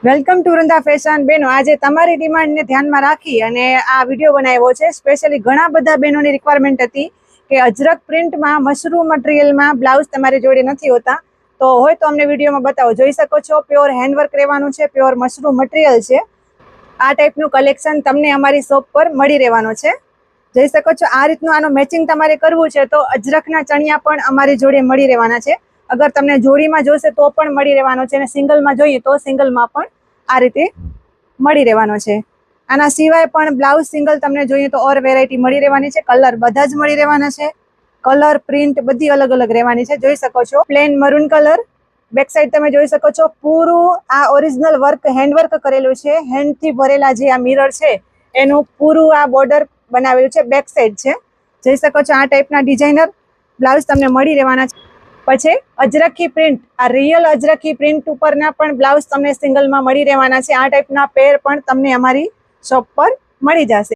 Welcome to Vrinda fashion. બેનો, આજે તમારી ડિમાન્ડને ધ્યાનમાં રાખી અને આ વિડીયો બનાવ્યો છે. સ્પેશિયલી ઘણા બધા બહેનોની રિક્વાયરમેન્ટ હતી કે અજરક પ્રિન્ટમાં મશરૂમ મટીરિયલમાં બ્લાઉઝ તમારી જોડે નથી હોતા, તો હોય તો અમને વિડીયોમાં બતાવો. જોઈ શકો છો, પ્યોર હેન્ડવર્ક રહેવાનું છે, પ્યોર મશરૂમ મટીરિયલ છે. આ ટાઈપનું કલેક્શન તમને અમારી શોપ પર મળી રહેવાનો છે. જોઈ શકો છો, આ રીતનું આનું મેચિંગ તમારે કરવું છે તો અજરકના ચણિયા પણ અમારી જોડે મળી રહેવાના છે. અગર તમને જોડીમાં જોશે તો પણ મળી રહેવાનો છે અને સિંગલમાં જોઈએ તો સિંગલમાં પણ આ રીતે મળી રહેવાનો છે. આના સિવાય પણ બ્લાઉઝ સિંગલ તમને જોઈએ તો ઓર વેરાયટી મળી રહેવાની છે. કલર બધા જ મળી રહેવાના છે. કલર પ્રિન્ટ બધી અલગ અલગ રહેવાની છે. જોઈ શકો છો, plane maroon colour. Back side તમે જોઈ શકો છો, પૂરું આ ઓરિજિનલ વર્ક હેન્ડવર્ક કરેલું છે. હેન્ડથી ભરેલા જે આ મિરર છે એનું પૂરું આ બોર્ડર બનાવેલું છે. બેક સાઈડ છે. જોઈ શકો છો, આ ટાઈપના ડિઝાઇનર બ્લાઉઝ તમને મળી રહેવાના છે. પછી અજરખી પ્રિન્ટ, આ રિયલ અજરખી પ્રિન્ટ ઉપરના પણ બ્લાઉઝ તમને સિંગલમાં મળી રહેવાના છે. આ ટાઈપના પેર પણ તમને અમારી શોપ પર મળી જશે.